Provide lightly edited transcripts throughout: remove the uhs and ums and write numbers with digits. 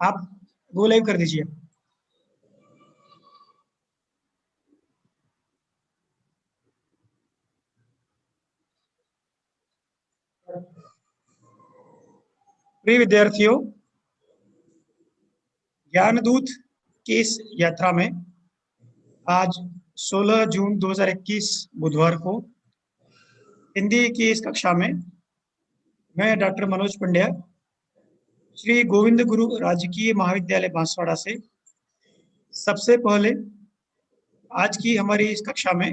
आप go live कर दीजिए। प्रिय विद्यार्थियों, ज्ञानदूत की इस यात्रा में आज 16 जून 2021 बुधवार को हिंदी की इस कक्षा में मैं डॉक्टर मनोज पंड्या श्री गोविंद गुरु राजकीय महाविद्यालय बांसवाड़ा से सबसे पहले आज की हमारी इस कक्षा में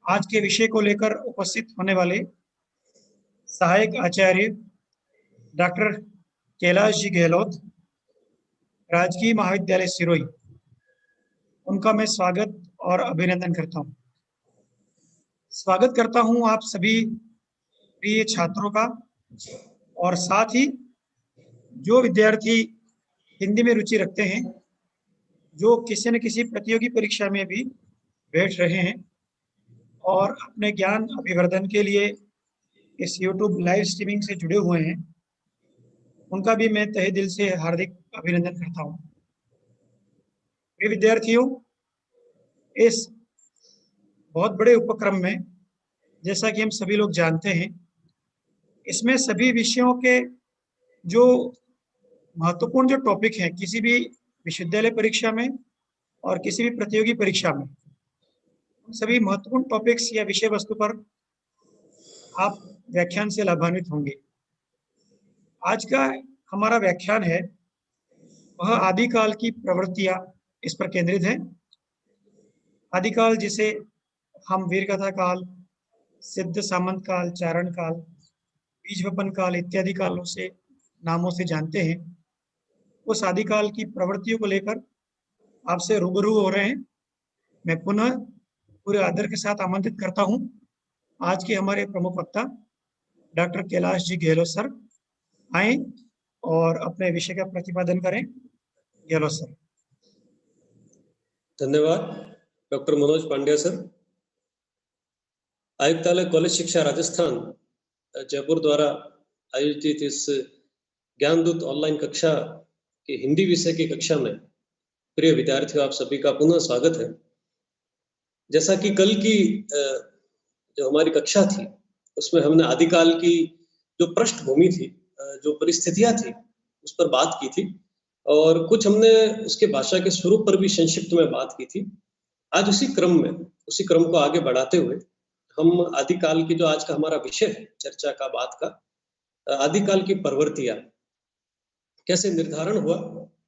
आज के विषय को लेकर उपस्थित होने वाले सहायक आचार्य डॉक्टर कैलाश जी गहलोत, राजकीय महाविद्यालय सिरोही, उनका मैं स्वागत और अभिनंदन करता हूं। स्वागत करता हूं आप सभी प्रिय छात्रों का, और साथ ही जो विद्यार्थी हिंदी में रुचि रखते हैं, जो किसी न किसी प्रतियोगी परीक्षा में भी बैठ रहे हैं और अपने ज्ञान अभिवर्धन के लिए इस YouTube लाइव स्ट्रीमिंग से जुड़े हुए हैं, उनका भी मैं तहे दिल से हार्दिक अभिनंदन करता हूं। ये विद्यार्थियों, इस बहुत बड़े उपक्रम में जैसा कि हम सभी लोग जानते हैं, इसमें सभी विषयों के जो महत्वपूर्ण जो टॉपिक हैं किसी भी विश्वविद्यालय परीक्षा में और किसी भी प्रतियोगी परीक्षा में, उन सभी महत्वपूर्ण टॉपिक्स या विषय वस्तु पर आप व्याख्यान से लाभान्वित होंगे। आज का हमारा व्याख्यान है वह आदिकाल की प्रवृत्तियां, इस पर केंद्रित है। आदिकाल जिसे हम वीरगाथा काल, सिद्ध सामंत काल, चारण काल, बीजवपन काल इत्यादि कालों से नामों से जानते हैं, उस आदिकाल की प्रवृत्तियों को लेकर आपसे रूबरू हो रहे हैं। मैं पुनः पूरे आदर के साथ आमंत्रित करता हूं आज के हमारे प्रमुख वक्ता डॉक्टर कैलाश जी गहलोत सर आए और अपने विषय का प्रतिपादन करें। गहलोत सर। धन्यवाद डॉक्टर मनोज पांड्या सर। आयुक्तालय कॉलेज शिक्षा राजस्थान जयपुर द्वारा आयोजित इस ज्ञानदूत ऑनलाइन कक्षा के हिंदी विषय की कक्षा में प्रिय विद्यार्थियों, आप सभी का पुनः स्वागत है। जैसा कि कल की जो हमारी कक्षा थी उसमें हमने आदिकाल की जो पृष्ठभूमि थी, जो परिस्थितियां थी, उस पर बात की थी और कुछ हमने उसके भाषा के स्वरूप पर भी संक्षिप्त में बात की थी। आज उसी उसी क्रम को आगे बढ़ाते हुए हम आदिकाल की जो आज का हमारा विषय है चर्चा का, बात का, आदिकाल की प्रवृत्तियां कैसे निर्धारण हुआ,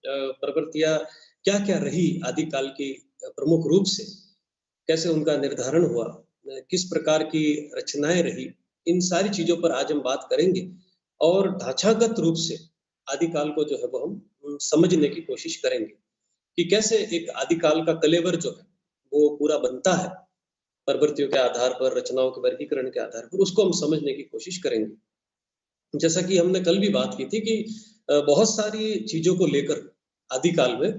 प्रवृत्तियां क्या क्या रही आदिकाल की प्रमुख रूप से, कैसे उनका निर्धारण हुआ, किस प्रकार की रचनाएं रही, इन सारी चीजों पर आज हम बात करेंगे और ढांचागत रूप से आदिकाल को जो है वो हम समझने की कोशिश करेंगे कि कैसे एक आदिकाल का कलेवर जो है वो पूरा बनता है प्रवृत्तियों के आधार पर, रचनाओं के वर्गीकरण के आधार पर, उसको हम समझने की कोशिश करेंगे। जैसा कि हमने कल भी बात की थी कि बहुत सारी चीजों को लेकर आदिकाल में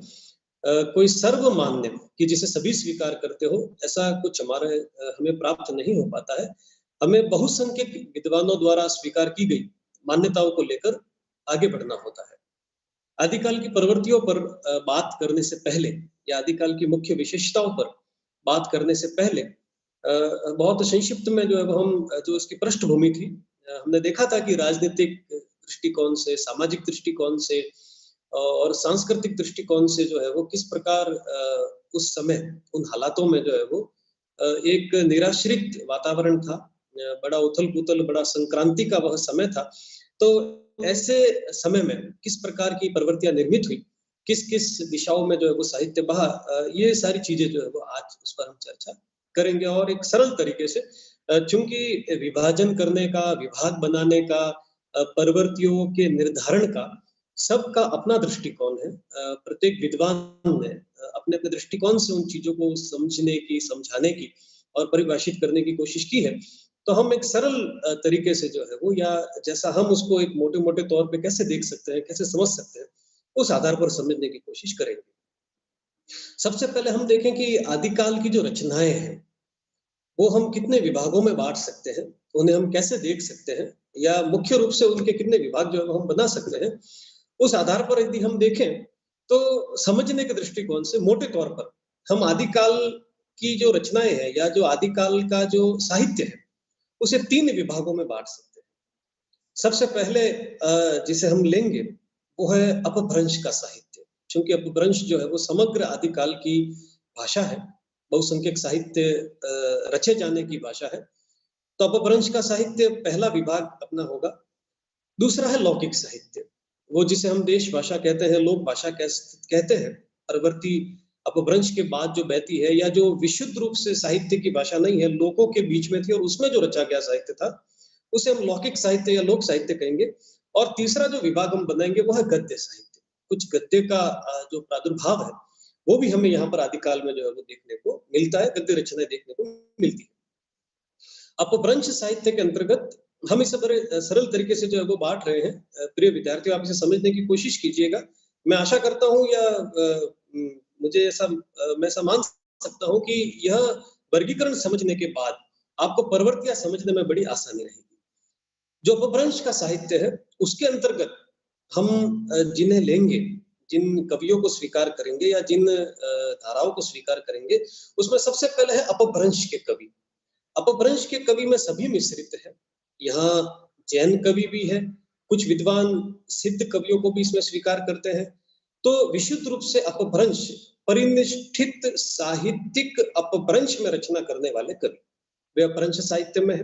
कोई सर्वमान्य कि जिसे सभी स्वीकार करते हो, ऐसा कुछ हमें प्राप्त नहीं हो पाता है। हमें बहुसंख्यक विद्वानों द्वारा स्वीकार की गई मान्यताओं को लेकर आगे बढ़ना होता है। आदिकाल की प्रवृत्तियों पर बात करने से पहले या आदिकाल की मुख्य विशेषताओं पर बात करने से पहले बहुत संक्षिप्त में जो है हम जो इसकी पृष्ठभूमि थी, हमने देखा था कि राजनीतिक दृष्टिकोण से, सामाजिक दृष्टिकोण से और सांस्कृतिक दृष्टिकोण से जो है वो किस प्रकार उस समय उन हालातों में जो है वो एक निराश्रित वातावरण था, बड़ा उथल पुथल, बड़ा संक्रांति का वह समय था। तो ऐसे समय में किस प्रकार की प्रवृत्तियां निर्मित हुई, किस किस दिशाओं में जो है वो साहित्य बहा, ये सारी चीजें जो है वो आज उस पर हम चर्चा करेंगे। और एक सरल तरीके से, चूंकि विभाजन करने का, विभाग बनाने का, प्रवृत्तियों के निर्धारण का सबका अपना दृष्टिकोण है। प्रत्येक विद्वान ने अपने अपने दृष्टिकोण से उन चीजों को समझने की, समझाने की और परिभाषित करने की कोशिश की है। तो हम एक सरल तरीके से जो है वो, या जैसा हम उसको एक मोटे मोटे तौर पे कैसे देख सकते हैं, कैसे समझ सकते हैं, उस आधार पर समझने की कोशिश करेंगे। सबसे पहले हम देखें कि आदिकाल की जो रचनाएं हैं वो हम कितने विभागों में बांट सकते हैं, उन्हें हम कैसे देख सकते हैं, या मुख्य रूप से उनके कितने विभाग जो है हम बना सकते हैं। उस आधार पर यदि हम देखें तो समझने के दृष्टिकोण से मोटे तौर पर हम आदिकाल की जो रचनाएं हैं या जो आदिकाल का जो साहित्य है उसे 3 विभागों में बांट सकते हैं। सबसे पहले जिसे हम लेंगे वो है अपभ्रंश का साहित्य। चूंकि अपभ्रंश जो है वो समग्र आदिकाल की भाषा है, बहुसंख्यक साहित्य रचे जाने की भाषा है। तो अपभ्रंश का साहित्य पहला विभाग अपना होगा। दूसरा है लौकिक साहित्य, वो जिसे हम देश भाषा कहते हैं, लोक भाषा कहते हैं। परवर्ती अपभ्रंश के बाद जो बहती है या जो विशुद्ध रूप से साहित्य की भाषा नहीं है, लोकों के बीच में थी और उसमें जो रचा गया साहित्य था, उसे हम लौकिक साहित्य या लोक साहित्य कहेंगे। और तीसरा जो विभाग हम बनाएंगे वो है गद्य साहित्य। कुछ गद्य का जो प्रादुर्भाव है वो भी हमें यहाँ पर आदिकाल में जो है वो देखने को मिलता है, गद्य रचनाएं देखने को मिलती है। अपभ्रंश साहित्य के अंतर्गत हम इसे बड़े सरल तरीके से जो है वो बांट रहे हैं। प्रिय विद्यार्थियों, आप इसे समझने की कोशिश कीजिएगा। मैं आशा करता हूँ या मुझे ऐसा मैं ऐसा मान सकता हूँ कि यह वर्गीकरण समझने के बाद आपको परवर्तियां समझने में बड़ी आसानी रहेगी। जो अपभ्रंश का साहित्य है उसके अंतर्गत हम जिन्हें लेंगे, जिन कवियों को स्वीकार करेंगे या जिन धाराओं को स्वीकार करेंगे, उसमें सबसे पहले है अपभ्रंश के कवि। अपभ्रंश के कवि में सभी मिश्रित है। यहाँ जैन कवि भी है, कुछ विद्वान सिद्ध कवियों को भी इसमें स्वीकार करते हैं। तो विशुद्ध रूप से अपभ्रंश परिनिष्ठित साहित्यिक अपभ्रंश में रचना करने वाले कवि वे अपभ्रंश साहित्य में है।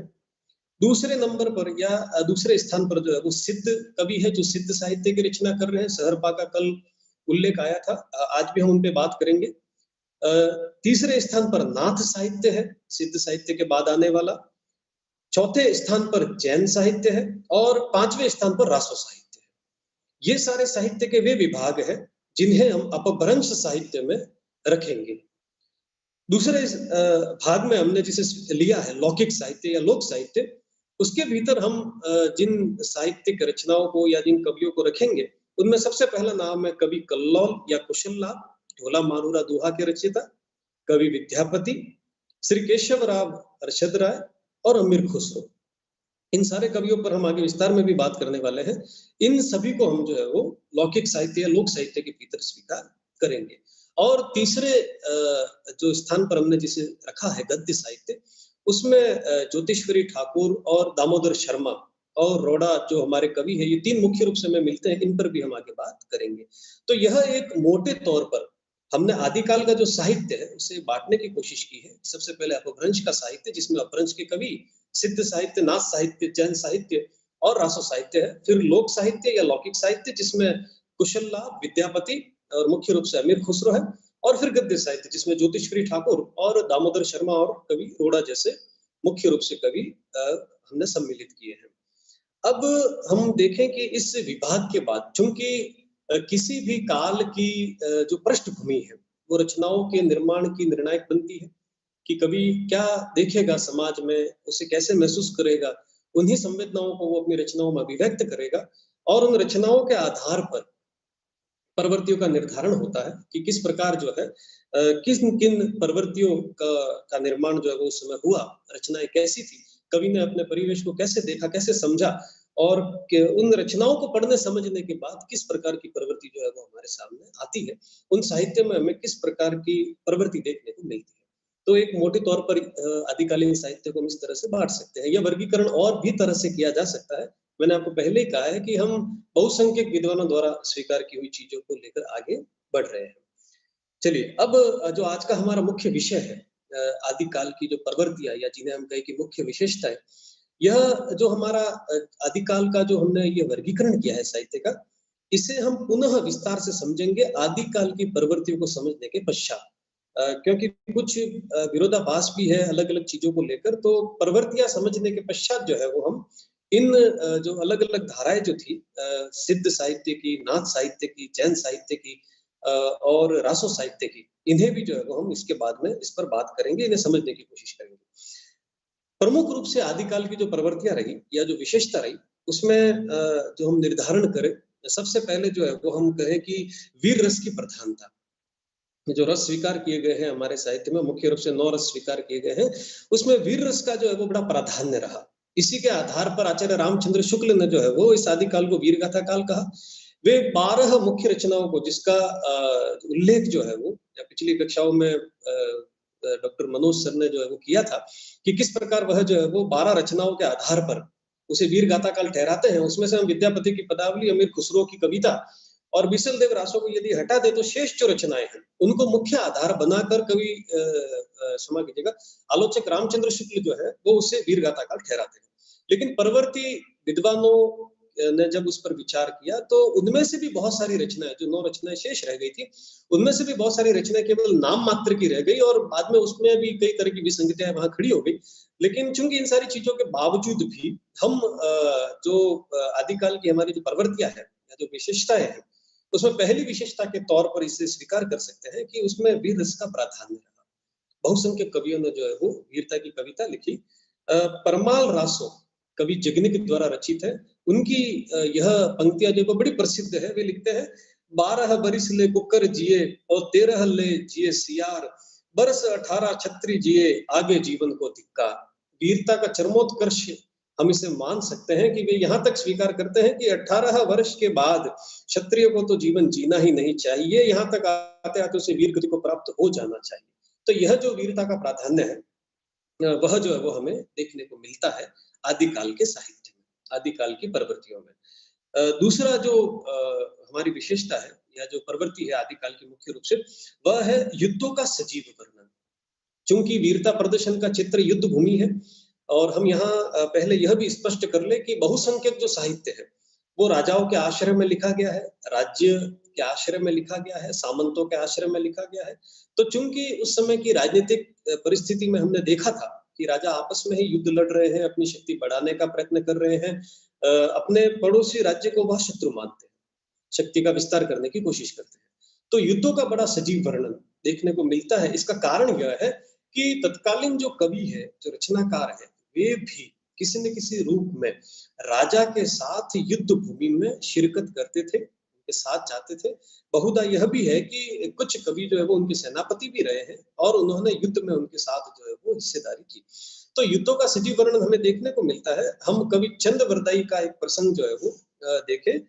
दूसरे नंबर पर या दूसरे स्थान पर जो है वो सिद्ध कवि है, जो सिद्ध साहित्य की रचना कर रहे हैं। सहरपा का कल उल्लेख आया था, आज भी हम उन पे बात करेंगे। तीसरे स्थान पर नाथ साहित्य है, सिद्ध साहित्य के बाद आने वाला। चौथे स्थान पर जैन साहित्य है और पांचवें स्थान पर रासो साहित्य है। ये सारे साहित्य के वे विभाग हैं जिन्हें हम अपभ्रंश साहित्य में रखेंगे। दूसरे भाग में हमने जिसे लिया है लौकिक साहित्य या लोक साहित्य, उसके भीतर हम जिन साहित्यिक रचनाओं को या जिन कवियों को रखेंगे उनमें सबसे पहला नाम है कवि कल्लौल या कुशल, ढोला मारूरा दोहा के रचयिता, कवि विद्यापति, श्री केशव राव अरशद राय और अमीर खुसरो। इन सारे कवियों पर हम आगे विस्तार में भी बात करने वाले हैं। इन सभी को हम जो है वो लौकिक साहित्य या लोक साहित्य के भीतर स्वीकार करेंगे। और तीसरे जो स्थान पर हमने जिसे रखा है गद्य साहित्य, उसमें ज्योतिश्वरी ठाकुर और दामोदर शर्मा और रोड़ा जो हमारे कवि है, ये 3 मुख्य रूप से हमें मिलते हैं। इन पर भी हम आगे बात करेंगे। तो यह एक मोटे तौर पर हमने आदिकाल का जो साहित्य है उसे बांटने की कोशिश की है। सबसे पहले अपभ्रंश का साहित्य जिसमें अपभ्रंश के कवि, सिद्ध साहित्य, नाथ साहित्य, जैन साहित्य और रासो साहित्य है। फिर लोक साहित्य या लौकिक साहित्य जिसमें कुशल, विद्यापति और मुख्य रूप से अमीर खुसरो है। और फिर गद्य साहित्य जिसमें ज्योतिश्वरी ठाकुर और दामोदर शर्मा और कवि रोड़ा जैसे मुख्य रूप से कवि हमने सम्मिलित किए हैं। अब हम देखें कि इस विभाग के बाद चूंकि किसी भी काल की जो पृष्ठभूमि है वो रचनाओं के निर्माण की निर्णायक बनती है कि कवि क्या देखेगा समाज में, उसे कैसे महसूस करेगा, उन्हीं संवेदनाओं को वो अपनी रचनाओं में अभिव्यक्त करेगा। और उन रचनाओं के आधार पर प्रवृत्तियों का निर्धारण होता है कि किस प्रकार जो है किन किन प्रवृत्तियों का निर्माण जो है वो उस समय हुआ, रचनाएं कैसी थी, कवि ने अपने परिवेश को कैसे देखा, कैसे समझा, और उन रचनाओं को पढ़ने समझने के बाद किस प्रकार की प्रवृत्ति जो है वो हमारे सामने आती है, उन साहित्य में हमें किस प्रकार की प्रवृत्ति देखने को मिलती है। तो एक मोटे तौर पर आदिकालीन साहित्य को हम इस तरह से बांट सकते हैं। यह वर्गीकरण और भी तरह से किया जा सकता है। मैंने आपको पहले ही कहा है कि हम बहुसंख्यक विद्वानों द्वारा स्वीकार की हुई चीजों को लेकर आगे बढ़ रहे हैं। चलिए, अब जो आज का हमारा मुख्य विषय है, आदिकाल की जो प्रवृत्तियां या जिन्हें हम कहें कि मुख्य विशेषताएं, यह जो हमारा आदिकाल का जो हमने ये वर्गीकरण किया है साहित्य का, इसे हम पुनः विस्तार से समझेंगे आदिकाल की प्रवृत्तियों को समझने के पश्चात। क्योंकि कुछ विरोधाभास भी है अलग अलग चीजों को लेकर, तो प्रवृत्तियां समझने के पश्चात जो है वो हम इन जो अलग अलग धाराएं जो थी, सिद्ध साहित्य की, नाथ साहित्य की, जैन साहित्य की और रासो साहित्य की, इन्हें भी जो है वो हम इसके बाद में इस पर बात करेंगे, इन्हें समझने की कोशिश करेंगे। प्रमुख रूप से आदिकाल की जो प्रवृत्तियां रही या जो विशेषता रही, उसमें जो हम निर्धारण करें, सबसे पहले जो है वो हम कहें कि वीर रस की प्रधानता। जो रस स्वीकार किए गए हैं हमारे साहित्य में, मुख्य रूप से 9 रस स्वीकार किए गए हैं, उसमें वीर रस का जो है वो बड़ा प्राधान्य रहा। इसी के आधार पर आचार्य रामचंद्र शुक्ल ने जो है वो इस आदिकाल को वीर गाथा काल कहा। वे 12 मुख्य रचनाओं को, जिसका उल्लेख जो है वो पिछली कक्षाओं में डॉक्टर मनोज सर ने जो है वो किया था कि किस प्रकार वह जो है वो 12 रचनाओं के आधार पर उसे वीर गाथा काल ठहराते हैं। उसमें से हम विद्यापति की पदावली, अमीर खुसरो की कविता और बिसल देव रासो को यदि हटा दे तो शेष जो रचनाएं हैं उनको मुख्य आधार बनाकर कवि क्षमा कीजिएगा आलोचक रामचंद्र शुक्ल जो है वो उसे वीर गाथा काल ठहराते हैं। लेकिन परवर्ती विद्वानों ने जब उस पर विचार किया तो उनमें से भी बहुत सारी रचनाएं, जो 9 रचनाएं शेष रह गई थी, उनमें से भी बहुत सारी रचनाएं केवल नाम मात्र की रह गई और बाद में उसमें भी कई तरह की विसंगतियां वहां खड़ी हो गई। लेकिन चूंकि इन सारी चीजों के बावजूद भी हम जो आदिकाल की हमारी जो प्रवृत्तियां है या जो विशेषताएं हैं, उसमें पहली विशेषता के तौर पर इसे स्वीकार कर सकते हैं कि उसमें वीर रस का प्राधान्य रहा। बहुसंख्यक कवियों ने जो है वो वीरता की कविता लिखी। परमाल रासो कवि जगनिक द्वारा रचित है। उनकी यह पंक्तियां जो बड़ी प्रसिद्ध है। वे लिखते हैं 12 बरिस ले कुकर जिए और 13 ले जिए सियार, बरस 18 छत्री जिए आगे जीवन को धिक्का। वीरता का चरमोत्कर्ष हम इसे मान सकते हैं कि वे यहाँ तक स्वीकार करते हैं कि 18 वर्ष के बाद क्षत्रिय को तो जीवन जीना ही नहीं चाहिए, यहाँ तक आते आते उसे वीर गति को प्राप्त हो जाना चाहिए। तो यह जो वीरता का प्राधान्य है वह जो है वो हमें देखने को मिलता है आदिकाल के साहित्य में, आदिकाल की प्रवृत्तियों में। दूसरा जो हमारी विशेषता है या जो प्रवृत्ति है आदिकाल की मुख्य रूप से, वह है युद्धों का सजीव वर्णन। चूंकि वीरता प्रदर्शन का चित्र युद्ध भूमि है और हम यहाँ पहले यह भी स्पष्ट कर ले कि बहुसंख्यक जो साहित्य है वो राजाओं के आश्रय में लिखा गया है, राज्य के आश्रय में लिखा गया है, सामंतों के आश्रय में लिखा गया है। तो चूंकि उस समय की राजनीतिक परिस्थिति में हमने देखा था कि राजा आपस में ही युद्ध लड़ रहे हैं, अपनी शक्ति बढ़ाने का प्रयत्न कर रहे हैं, अपने पड़ोसी राज्य को वह शत्रु मानते हैं, शक्ति का विस्तार करने की कोशिश करते हैं। तो युद्धों का बड़ा सजीव वर्णन देखने को मिलता है। इसका कारण यह है कि तत्कालीन जो कवि है, जो रचनाकार है, वे भी किसी न किसी रूप में राजा के साथ युद्ध भूमि में शिरकत करते थे, उनके साथ जाते थे। बहुधा यह भी है कि कुछ कवि जो है वो उनके सेनापति भी रहे हैं और उन्होंने युद्ध में उनके साथ जो है वो हिस्सेदारी की। तो युद्धों का सजीव वर्णन हमें देखने को मिलता है। हम कवि चंद्रवरदाई का एक प्रसंग जो है वो देखें,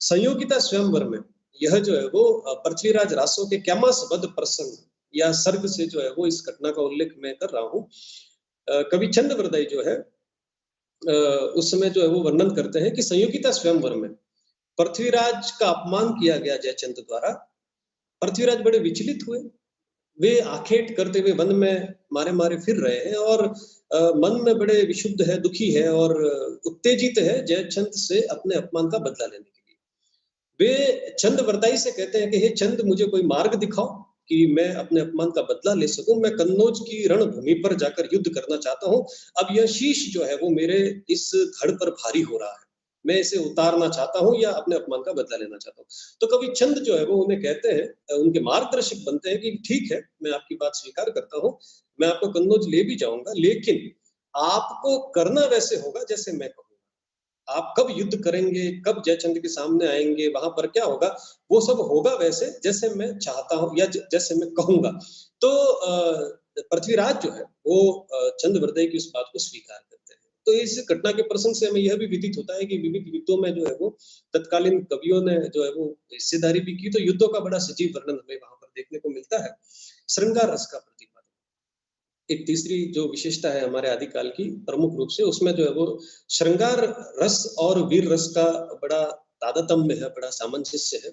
संयोगिता स्वयंवर में यह जो है वो पृथ्वीराज रासो के कैमास वध प्रसंग या सर्ग से जो है वो इस घटना का उल्लेख मैं कर रहा हूँ। कवि चंद्रवरदाई जो है उस समय जो है वो वर्णन करते हैं कि संयोगिता स्वयंवर में पृथ्वीराज का अपमान किया गया जयचंद द्वारा। पृथ्वीराज बड़े विचलित हुए, वे आखेट करते हुए वन में मारे मारे फिर रहे हैं और मन में बड़े विशुद्ध है, दुखी है और उत्तेजित है जयचंद से अपने अपमान का बदला लेने के लिए। वे चंद्रवरदाई से कहते हैं कि हे चंद, मुझे कोई मार्ग दिखाओ कि मैं अपने अपमान का बदला ले सकूं। मैं कन्नौज की रणभूमि पर जाकर युद्ध करना चाहता हूं। अब यह शीश जो है वो मेरे इस धड़ पर भारी हो रहा है, मैं इसे उतारना चाहता हूं या अपने अपमान का बदला लेना चाहता हूं। तो कवि चंद जो है वो उन्हें कहते हैं, उनके मार्गदर्शक बनते हैं कि ठीक है, मैं आपकी बात स्वीकार करता हूं, मैं आपको कन्नौज ले भी जाऊंगा, लेकिन आपको करना वैसे होगा जैसे मैं कहूंगा। आप कब युद्ध करेंगे, कब जयचंद के सामने आएंगे, वहां पर क्या होगा, वो सब होगा वैसे जैसे मैं चाहता हूं या जैसे मैं कहूंगा। तो पृथ्वीराज जो है वो चंद्रवरदाई की उस बात को स्वीकार करते हैं। तो इस घटना के प्रसंग से हमें यह भी विदित होता है कि विविध युद्धों में जो है वो तत्कालीन कवियों ने जो है वो हिस्सेदारी भी की। तो युद्धों का बड़ा सजीव वर्णन हमें वहां पर देखने को मिलता है। श्रृंगार रस का प्रतिपादन एक तीसरी जो विशेषता है हमारे आदिकाल की प्रमुख रूप से, उसमें जो है वो श्रृंगार रस और वीर रस का बड़ा तादात्म्य है, बड़ा सामंजस्य है।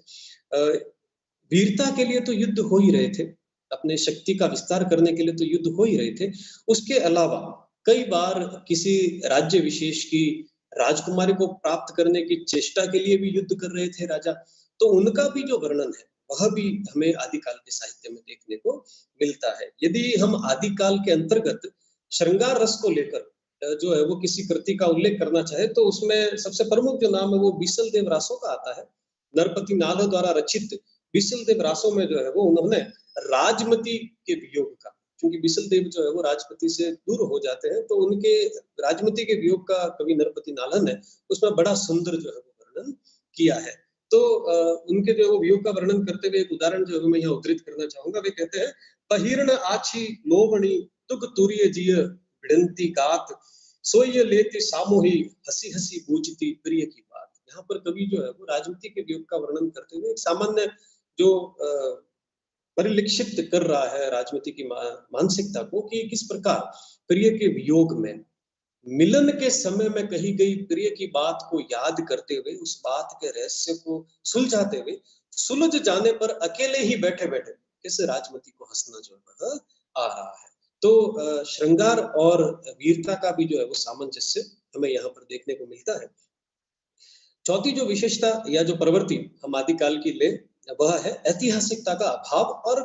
वीरता के लिए तो युद्ध हो ही रहे थे, अपने शक्ति का विस्तार करने के लिए तो युद्ध हो ही रहे थे। उसके अलावा कई बार किसी राज्य विशेष की राजकुमारी को प्राप्त करने की चेष्टा के लिए भी युद्ध कर रहे थे राजा। तो उनका भी जो वर्णन है वह भी हमें आदिकाल के साहित्य में देखने को मिलता है। यदि हम आदिकाल के अंतर्गत श्रृंगार रस को लेकर जो है वो किसी कृति का उल्लेख करना चाहे तो उसमें सबसे प्रमुख जो नाम है वो बिसल देव रासो का आता है। नरपति नाल द्वारा रचित बिसल देव रासो में जो है वो उन्होंने राजमती के वियोग का, क्योंकि बिसल देव जो है वो राजपति से दूर हो जाते हैं, तो उनके राजमती के वियोग का कवि नरपति नालन है, उसमें बड़ा सुंदर जो है वो वर्णन किया है। तो उनके जो वियोग का वर्णन करते हुए एक उदाहरण जो है मैं यहाँ उद्धृत करना चाहूंगा। वे कहते हैं, पहिर्ण आछी लोवणी तुग तुरिय जिय भिड़ंती गात, सोय लेती सामोही हसी हसी बूझती प्रिय की बात। यहाँ पर कवि जो है वो राजनीति के वियोग का वर्णन करते हुए एक सामान्य जो परिलक्षित कर रहा है राजनीति की मानसिकता को कि किस प्रकार प्रिय के वियोग में मिलन के समय में कही गई प्रिय की बात को याद करते हुए उस बात के रहस्य को सुलझाते हुए सुलझ जाने पर अकेले ही बैठे बैठे इस राजमती को हंसना जो है आ रहा है। तो श्रृंगार और वीरता का भी जो है वो सामंजस्य हमें यहाँ पर देखने को मिलता है। चौथी जो विशेषता या जो प्रवृत्ति हम आदिकाल की ले वह है ऐतिहासिकता का अभाव और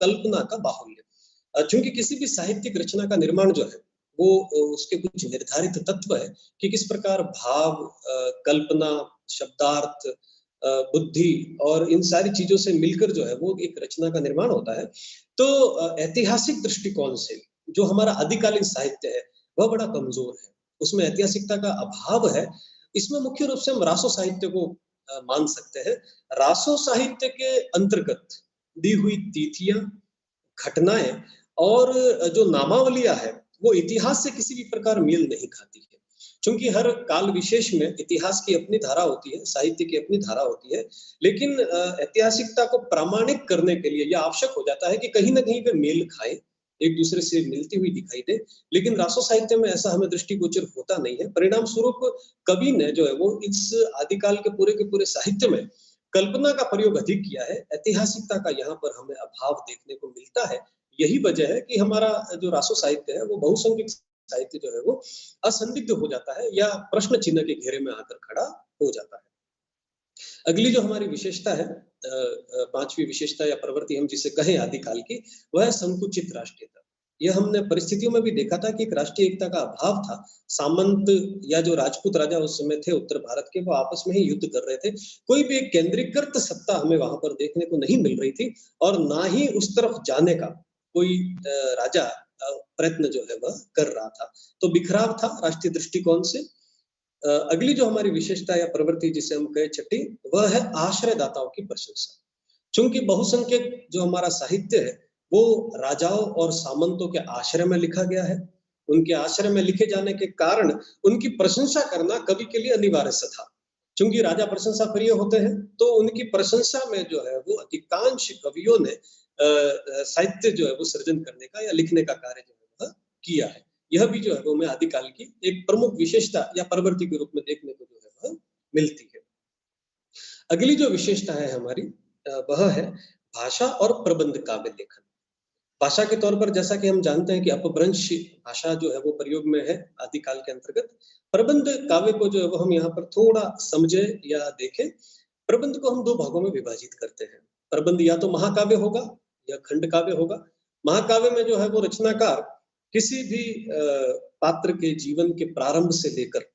कल्पना का बाहुल्य। चूंकि किसी भी साहित्यिक रचना का निर्माण जो है वो उसके कुछ निर्धारित तत्व है कि किस प्रकार भाव, कल्पना, शब्दार्थ, बुद्धि और इन सारी चीजों से मिलकर जो है वो एक रचना का निर्माण होता है। तो ऐतिहासिक दृष्टिकोण से जो हमारा आदिकालीन साहित्य है वह बड़ा कमजोर है, उसमें ऐतिहासिकता का अभाव है। इसमें मुख्य रूप से हम रासो साहित्य को मान सकते हैं। रासो साहित्य के अंतर्गत दी हुई तिथियां, घटनाएं और जो नामावलियां है वो इतिहास से किसी भी प्रकार मेल नहीं खाती है। क्योंकि हर काल विशेष में इतिहास की अपनी धारा होती है, साहित्य की अपनी धारा होती है, लेकिन ऐतिहासिकता को प्रामाणिक करने के लिए यह आवश्यक हो जाता है कि कहीं ना कहीं पे मेल खाए, एक दूसरे से मिलती हुई दिखाई दे। लेकिन रासो साहित्य में ऐसा हमें दृष्टिगोचर होता नहीं है। परिणाम स्वरूप कवि ने जो है वो इस आदिकाल के पूरे साहित्य में कल्पना का प्रयोग अधिक किया है, ऐतिहासिकता का यहाँ पर हमें अभाव देखने को मिलता है। यही वजह है कि हमारा जो रासो साहित्य है वो बहुसंख्यक साहित्य जो है वो असंदिग्ध हो जाता है या प्रश्न चिन्ह के घेरे में आकर खड़ा हो जाता है। अगली जो हमारी विशेषता है, पांचवी विशेषता या प्रवृत्ति हम जिसे कहें आदिकाल की, वह है संकुचित राष्ट्रीयता। यह हमने परिस्थितियों में भी देखा था कि एक राष्ट्रीय एकता का अभाव था। सामंत या जो राजपूत राजा उस समय थे उत्तर भारत के, वो आपस में ही युद्ध कर रहे थे। कोई भी एक केंद्रीकृत सत्ता हमें वहां पर देखने को नहीं मिल रही थी और ना ही उस तरफ जाने का कोई राजा प्रयत्न जो है वह कर रहा था। तो बिखराव था राष्ट्रीय दृष्टिकोण से। अगली जो हमारी विशेषता या प्रवृत्ति जिसे हम कहे छठी, वह है आश्रयदाताओं की प्रशंसा। चूंकि बहुसंख्यक जो हमारा साहित्य है वो राजाओं और सामंतों के आश्रय में लिखा गया है, उनके आश्रय में लिखे जाने के कारण उनकी प्रशंसा करना कवि के लिए अनिवार्य था। चूंकि राजा प्रशंसा प्रिय होते हैं तो उनकी प्रशंसा में जो है वो अधिकांश कवियों ने साहित्य जो है वो सृजन करने का या लिखने का कार्य जो है वह किया है। यह भी जो है वो हमें आदिकाल की एक प्रमुख विशेषता या प्रवृत्ति के रूप में देखने को जो है वह मिलती है। अगली जो विशेषता है हमारी वह है भाषा और प्रबंध काव्य लेखन। भाषा के तौर पर जैसा कि हम जानते हैं कि अपभ्रंश भाषा जो है वो प्रयोग में है आदिकाल के अंतर्गत। प्रबंध काव्य को जो है वो हम यहाँ पर थोड़ा समझे या देखें। प्रबंध को हम दो भागों में विभाजित करते हैं। प्रबंध या तो महाकाव्य होगा या खंड काव्य होगा। महाकाव्य में जो है वो रचनाकार किसी भी पात्र के जीवन के प्रारंभ से लेकर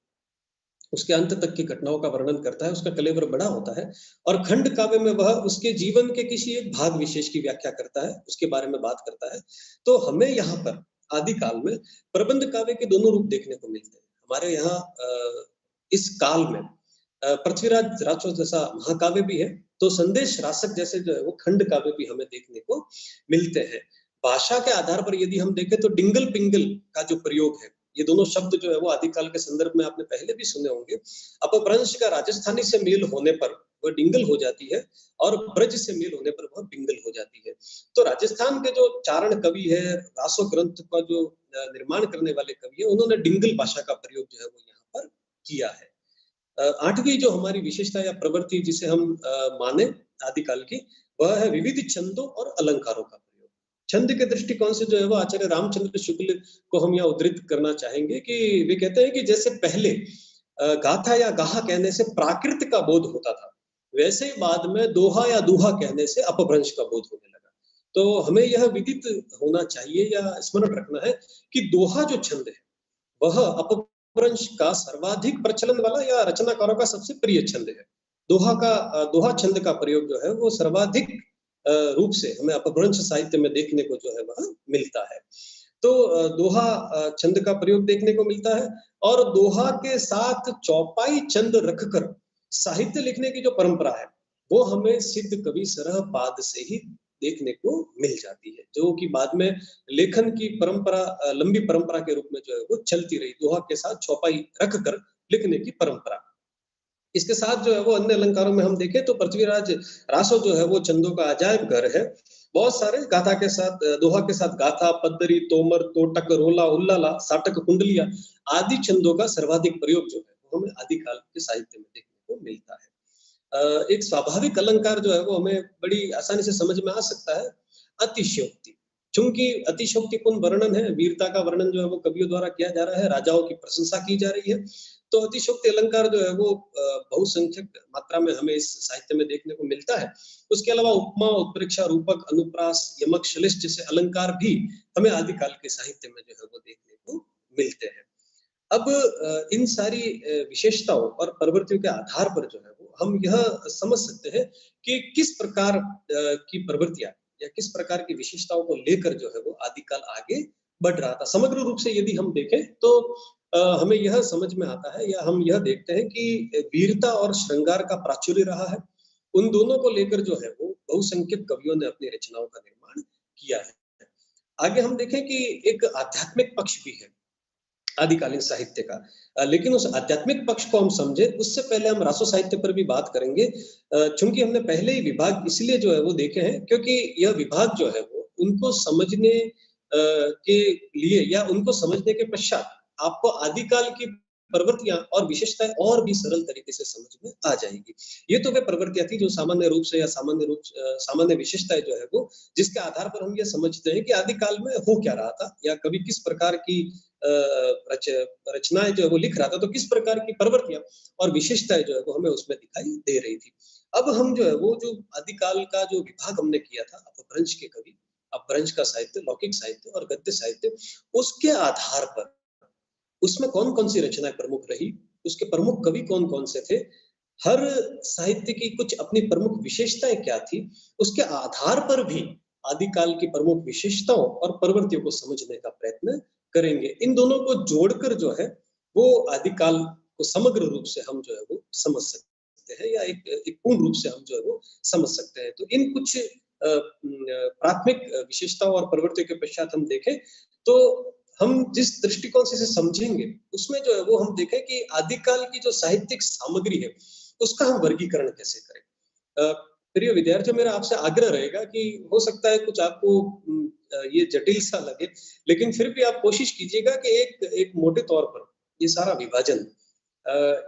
उसके अंत तक की घटनाओं का वर्णन करता है, उसका कलेवर बड़ा होता है। और खंड काव्य में वह उसके जीवन के किसी एक भाग विशेष की व्याख्या करता है, उसके बारे में बात करता है। तो हमें यहाँ पर आदिकाल में प्रबंध काव्य के दोनों रूप देखने को मिलते हैं। हमारे यहाँ इस काल में पृथ्वीराज राजो जैसा महाकाव्य भी है, तो संदेश रासक जैसे जो है वो खंड काव्य भी हमें देखने को मिलते हैं। भाषा के आधार पर यदि हम देखें तो डिंगल पिंगल का जो प्रयोग है, ये दोनों शब्द जो है वो आदिकाल के संदर्भ में आपने पहले भी सुने होंगे। अपभ्रंश का राजस्थानी से मेल होने पर वह डिंगल हो जाती है और ब्रज से मेल होने पर वह पिंगल हो जाती है। तो राजस्थान के जो चारण कवि है, रासो ग्रंथ का जो निर्माण करने वाले कवि है, उन्होंने डिंगल भाषा का प्रयोग जो है वो यहाँ पर किया है। आठवीं जो हमारी विशेषता या प्रवृत्ति जिसे हम माने आदिकाल की, वह है विविध छंदों और अलंकारों का प्रयोग। छंद के दृष्टिकोण से जो है वो आचार्य रामचंद्र शुक्ल को हम यहाँ उद्धृत करना चाहेंगे कि वे कहते हैं कि जैसे पहले गाथा या गाहा कहने से प्राकृत का बोध होता था, वैसे ही बाद में दोहा या दूहा कहने से अपभ्रंश का बोध होने लगा। तो हमें यह विदित होना चाहिए या स्मरण रखना है कि दोहा जो छंद है वह अपभ्रंश का सर्वाधिक प्रचलन वाला या रचनाकारों का सबसे प्रिय छंद है। दोहा छंद का प्रयोग जो है वो सर्वाधिक रूप से हमें अपभ्रंश साहित्य में देखने को जो है वह मिलता है। तो दोहा छंद का प्रयोग देखने को मिलता है और दोहा के साथ चौपाई छंद रखकर साहित्य लिखने की जो परंपरा है वो हमें सिद्ध कवि सरहपाद से ही देखने को मिल जाती है, जो कि बाद में लेखन की परंपरा लंबी परंपरा के रूप में जो है वो चलती रही। दोहा के साथ चौपाई रखकर लिखने की परंपरा। इसके साथ जो है वो अन्य अलंकारों में हम देखें तो पृथ्वीराज रासो जो है वो छंदों का अजायब घर है। बहुत सारे गाथा के साथ दोहा के साथ गाथा, पद्दरी, तोमर, तोटक, रोला, उल्लाला, साटक, कुंडलिया आदि छंदों का सर्वाधिक प्रयोग जो है वो हमें आदिकाल के साहित्य में देखने को मिलता है। एक स्वाभाविक अलंकार जो है वो हमें बड़ी आसानी से समझ में आ सकता है, अतिशयोक्ति। चूंकि अतिशयोक्तिपूर्ण वर्णन है, वीरता का वर्णन जो है वो कवियों द्वारा किया जा रहा है, राजाओं की प्रशंसा की जा रही है, तो अतिशयोक्ति अलंकार जो है वो बहुसंख्यक मात्रा में हमें इस साहित्य में देखने को मिलता है। उसके अलावा उपमा, उत्प्रेक्षा, रूपक, अनुप्रास, यमक, श्लिष्ट जैसे अलंकार भी हमें आदिकाल के साहित्य में जो है वो देखने को मिलते हैं। अब इन सारी विशेषताओं और प्रवृत्तियों के आधार पर जो है वो हम यह समझ सकते हैं कि किस प्रकार की प्रवृत्तियां या किस प्रकार की विशेषताओं को लेकर जो है वो आदिकाल आगे बढ़ रहा था। समग्र रूप से यदि हम देखें तो हमें यह समझ में आता है या हम यह देखते हैं कि वीरता और श्रृंगार का प्राचुर्य रहा है। उन दोनों को लेकर जो है वो बहुसंख्यक कवियों ने अपनी रचनाओं का निर्माण किया है। आगे हम देखें कि एक आध्यात्मिक पक्ष भी है आदिकालीन साहित्य का, लेकिन उस आध्यात्मिक पक्ष को हम समझे उससे पहले हम रासो साहित्य पर भी बात करेंगे। चूंकि हमने पहले ही विभाग इसलिए जो है वो देखे हैं क्योंकि यह विभाग जो है वो उनको समझने के लिए या उनको समझने के पश्चात आपको आदिकाल की प्रवृत्तियां और विशेषताएं और भी सरल तरीके से समझ में आ जाएगी। ये तो वे प्रवृत्तियां थी जो सामान्य रूप से या सामान्य विशेषताएं जो है वो जिसके आधार पर हम ये समझते हैं कि आदिकाल में हो क्या रहा था या कभी किस प्रकार की रचनाएं जो है वो लिख रहा था, तो किस प्रकार की प्रवृत्तियां और विशेषताएं जो है वो हमें उसमें दिखाई दे रही थी। अब हम जो है वो जो आदिकाल का जो विभाग हमने किया था अपभ्रंश के कवि, अपभ्रंश का साहित्य, लौकिक साहित्य और गद्य साहित्य, उसके आधार पर उसमें कौन कौन सी रचनाएं प्रमुख रही, उसके प्रमुख कवि कौन कौन से थे, हर साहित्य की कुछ अपनी प्रमुख विशेषताएं क्या थी, उसके आधार पर भी आदिकाल की प्रमुख विशेषताओं और प्रवृत्तियों को समझने का प्रयत्न करेंगे। इन दोनों को जोड़कर जो है वो आदिकाल को समग्र रूप से हम जो है वो समझ सकते हैं या एक पूर्ण रूप से हम जो है वो समझ सकते हैं। तो इन कुछ प्राथमिक विशेषताओं और प्रवृत्तियों के पश्चात हम देखें तो हम जिस दृष्टिकोण से इसे समझेंगे उसमें जो है वो हम देखें कि आदिकाल की जो साहित्यिक सामग्री है उसका हम वर्गीकरण कैसे करें। प्रिय विद्यार्थियों, मेरा आपसे आग्रह रहेगा कि हो सकता है कुछ आपको ये जटिल सा लगे, लेकिन फिर भी आप कोशिश कीजिएगा कि एक मोटे तौर पर ये सारा विभाजन,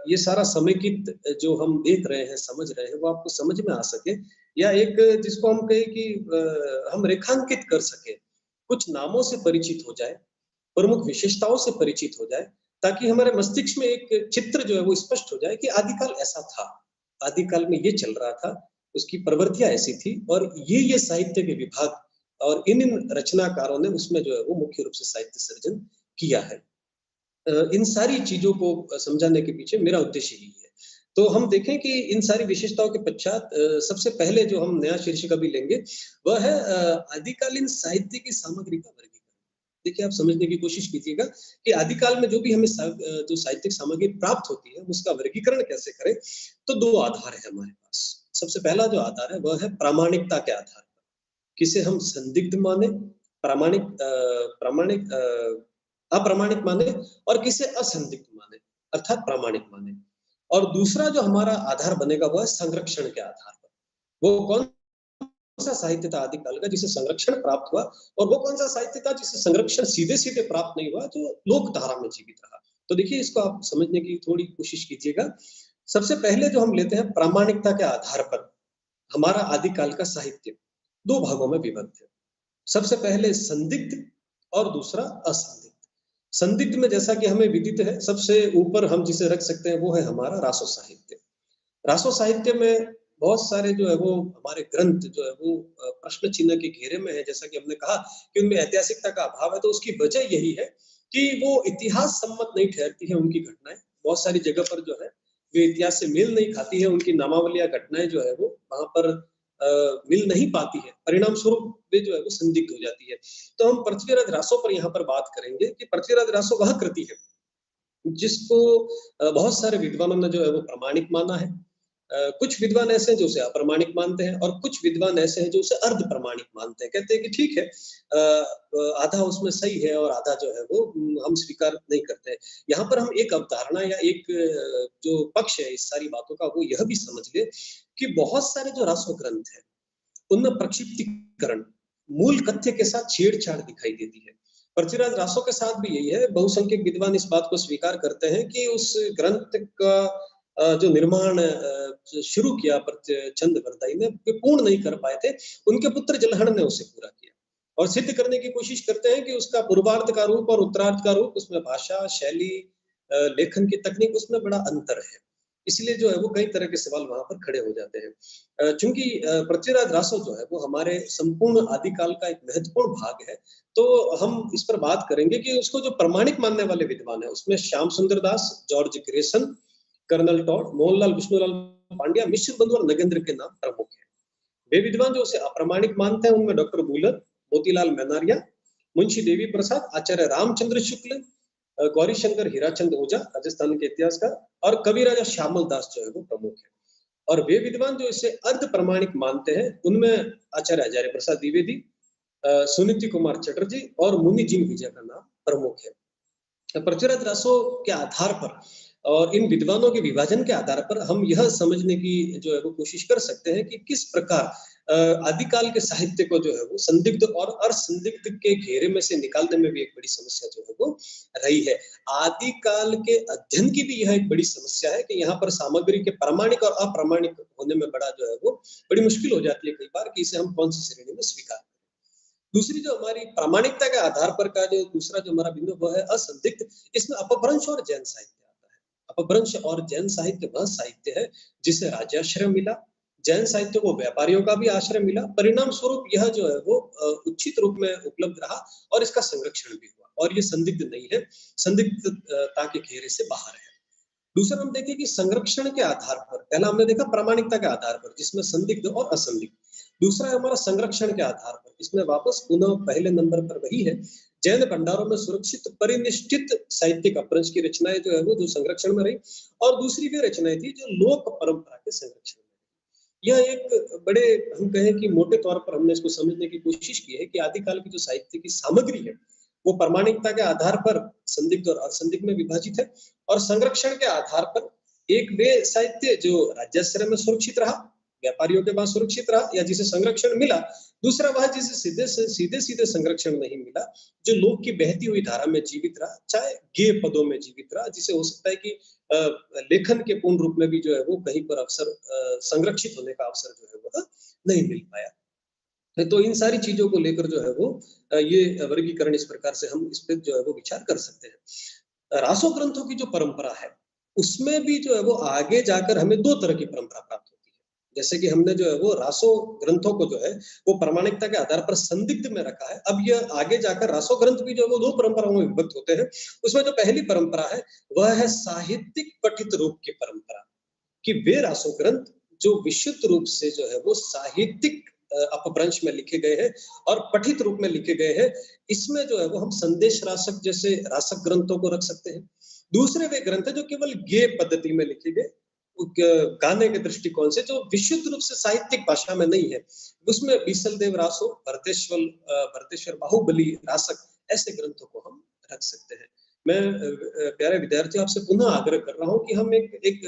ये सारा समेकित जो हम देख रहे हैं, समझ रहे हैं, वो आपको समझ में आ सके या एक जिसको हम कहें कि हम रेखांकित कर सके, कुछ नामों से परिचित हो जाए, प्रमुख विशेषताओं से परिचित हो जाए, ताकि हमारे मस्तिष्क में एक चित्र जो है वो स्पष्ट हो जाए कि आदिकाल ऐसा था, आदिकाल में ये चल रहा था, उसकी प्रवृत्तियां ऐसी थी और ये साहित्य के विभाग और इन रचनाकारों ने उसमें जो है वो मुख्य रूप से साहित्य सर्जन किया है। इन सारी चीजों को समझाने के पीछे मेरा उद्देश्य यही है। तो हम देखें कि इन सारी विशेषताओं के पश्चात सबसे पहले जो हम नया शीर्षक अभी लेंगे वह है आदिकालीन साहित्य की सामग्री का वर्गीकरण। देखिए, आप समझने की कोशिश कीजिएगा कि आदिकाल में जो भी हमें जो साहित्यिक सामग्री प्राप्त होती है उसका वर्गीकरण कैसे करें। तो दो आधार है हमारे पास। सबसे पहला जो आधार है वह है प्रामाणिकता के आधार पर, किसे हम संदिग्ध माने, प्रामाणिक अप्रामाणिक माने और किसे असंदिग्ध माने अर्थात प्रामाणिक माने। और दूसरा जो हमारा आधार बनेगा वह संरक्षण के आधार पर, वो कौन सा साहित्य था आदिकाल का जिसे संरक्षण प्राप्त हुआ और वो कौन सा साहित्य था जिसे संरक्षण सीधे सीधे प्राप्त नहीं हुआ, जो लोक धारा में जीवित रहा। तो देखिए, इसको आप समझने की थोड़ी कोशिश कीजिएगा। सबसे पहले जो हम लेते हैं प्रामाणिकता के आधार पर हमारा आदिकाल का साहित्य दो भागों में विभक्त है। सबसे पहले संदिग्ध और दूसरा असंदिग्ध। संदिग्ध में जैसा कि हमें विदित है, सबसे ऊपर हम जिसे रख सकते हैं वो है हमारा रासो साहित्य। रासो साहित्य में बहुत सारे जो है वो हमारे ग्रंथ जो है वो प्रश्न चिन्ह के घेरे में है। जैसा कि हमने कहा कि उनमें ऐतिहासिकता का अभाव है, तो उसकी वजह यही है कि वो इतिहास सम्मत नहीं ठहरती है उनकी घटनाएं। बहुत सारी जगह पर जो है वे इतिहास से मेल नहीं खाती है, उनकी नामावलियां घटनाएं जो है वो वहां पर मिल नहीं पाती है, परिणाम स्वरूप वे जो है वो संदिग्ध हो जाती है। तो हम पृथ्वीराज रासो पर यहाँ पर बात करेंगे कि पृथ्वीराज रासो वह कृति है जिसको बहुत सारे विद्वानों ने जो है वो प्रामाणिक माना है। कुछ विद्वान ऐसे हैं जो उसे अप्रमाणिक मानते हैं और कुछ विद्वान ऐसे हैं जो उसे अर्ध प्रमाणिक मानते हैं। कहते हैं कि ठीक है, आधा उसमें सही है और आधा जो है वो हम स्वीकार नहीं करते हैं। यहाँ पर हम एक अवधारणा या एक जो पक्ष है इस सारी बातों का, वो यह भी समझ ले कि बहुत सारे जो रासो ग्रंथ है उनमें प्रक्षिप्तीकरण, मूल कथ्य के साथ छेड़छाड़ दिखाई देती है। पृथ्वीराज रासो के साथ भी यही है। बहुसंख्यक विद्वान इस बात को स्वीकार करते हैं कि उस ग्रंथ का जो निर्माण शुरू किया चंद वरदाई ने, वे पूर्ण नहीं कर पाए थे। उनके पुत्र जलहण ने उसे पूरा किया और सिद्ध करने की कोशिश करते हैं कि उसका पूर्वार्ध का रूप और उत्तरार्ध का रूप, उसमें भाषा, शैली, लेखन की तकनीक, उसमें बड़ा अंतर है। इसलिए जो है वो कई तरह के सवाल वहां पर खड़े हो जाते हैं। चूंकि पृथ्वीराज रासो जो है वो हमारे संपूर्ण आदिकाल का एक महत्वपूर्ण भाग है, तो हम इस पर बात करेंगे कि उसको जो प्रमाणिक मानने वाले विद्वान है उसमें Shyam Sundar Das, George Grierson, Colonel Tod, Mohanlal Vishnulal Pandya, Mishra Bandhu और नगेंद्र के नाम प्रमुख है। वे विद्वान जो उसे अप्रामाणिक मानते हैं उनमें डॉक्टर बुलर, मोतीलाल मेनारिया, मुंशी देवी प्रसाद, आचार्य रामचंद्र शुक्ल, गौरी शंकर हीराचंद ओझा राजस्थान के इतिहासकार और कवि राजा श्यामल दास जो है वो प्रमुख है। और वे विद्वान जो इसे अर्ध प्रमाणिक मानते हैं उनमें आचार्य हजारी प्रसाद द्विवेदी, सुनीति कुमार चटर्जी और मुनि जिन विजय का नाम प्रमुख है। पृथ्वीराज रासो के आधार पर और इन विद्वानों के विभाजन के आधार पर हम यह समझने की जो है वो कोशिश कर सकते हैं कि किस प्रकार आदिकाल के साहित्य को जो है वो संदिग्ध और असंदिग्ध के घेरे में से निकालने में भी एक बड़ी समस्या जो है वो रही है। आदिकाल के अध्ययन की भी यह एक बड़ी समस्या है कि यहाँ पर सामग्री के प्रामाणिक और अप्रामाणिक होने में बड़ा जो है वो बड़ी मुश्किल हो जाती है कई बार कि इसे हम कौन सी श्रेणी में स्वीकार करें। दूसरी जो हमारी प्रामाणिकता के आधार पर का जो दूसरा जो हमारा बिंदु वो है असंदिग्ध। इसमें अपभ्रंश और जैन साहित्य आता है। अपभ्रंश और जैन साहित्य वह साहित्य है जिसे राज्याश्रय मिला, जैन साहित्य को व्यापारियों का भी आश्रय मिला। परिणाम स्वरूप यह जो है वो उचित रूप में उपलब्ध रहा और इसका संरक्षण भी हुआ और ये संदिग्ध नहीं है, संदिग्धता के घेरे से बाहर है। दूसरा हम देखें कि संरक्षण के आधार पर, पहला हमने देखा प्रामाणिकता के आधार पर जिसमें संदिग्ध और असंदिग्ध, दूसरा है हमारा संरक्षण के आधार पर, इसमें वापस पुनः पहले नंबर पर वही है। जैन भंडारों में सुरक्षित परिनिष्ठित साहित्यिक अपभ्रंश की रचनाएं जो है वो जो संरक्षण में रही और दूसरी भी रचनाएं थी जो लोक परंपरा के संरक्षण में। यह एक बड़े हम कहें कि मोटे तौर पर हमने इसको समझने की कोशिश की है कि आदिकाल की जो साहित्य की सामग्री है वो प्रामाणिकता के आधार पर संदिग्ध और असंदिग्ध में विभाजित है और संरक्षण के आधार पर एक वे साहित्य जो राज्याश्रय में सुरक्षित रहा, व्यापारियों के पास सुरक्षित रहा या जिसे संरक्षण मिला, दूसरा वह जिसे सीधे संरक्षण नहीं मिला, जो लोक की बहती हुई धारा में जीवित रहा, चाहे गेय पदों में जीवित रहा, जिसे हो सकता है कि लेखन के पूर्ण रूप में भी जो है वो कहीं पर अवसर संरक्षित होने का अवसर जो है वो नहीं मिल पाया। तो इन सारी चीजों को लेकर जो है वो ये वर्गीकरण इस प्रकार से हम इस पर जो है वो विचार कर सकते हैं। रासो ग्रंथों की जो परंपरा है उसमें भी जो है वो आगे जाकर हमें दो तरह की परंपरा प्राप्त होती है। जैसे कि हमने जो है वो रासो ग्रंथों को जो है वो प्रामाणिकता के आधार पर संदिग्ध में रखा है। अब यह आगे जाकर रासो ग्रंथ भी जो है वो दो परंपराओं में विभक्त होते हैं। उसमें जो पहली परंपरा है वह है साहित्यिक पठित रूप की परंपरा, कि वे रासो ग्रंथ जो विशुद्ध रूप से जो है वो साहित्यिक अपभ्रंश में लिखे गए हैं और पठित रूप में लिखे गए हैं। इसमें जो है वो हम संदेश रासक जैसे रासक ग्रंथों को रख सकते हैं। दूसरे वे ग्रंथ है जो केवल गेय पद्धति में लिखे गए, गाने के दृष्टिकोण से, जो विशुद्ध रूप से साहित्यिक भाषा में नहीं है। उसमें बीसल देव रासो, भरतेश्वर बाहुबली रासक, ऐसे ग्रंथों को हम रख सकते हैं। मैं प्यारे विद्यार्थियों आपसे पुनः आग्रह कर रहा हूं कि हम एक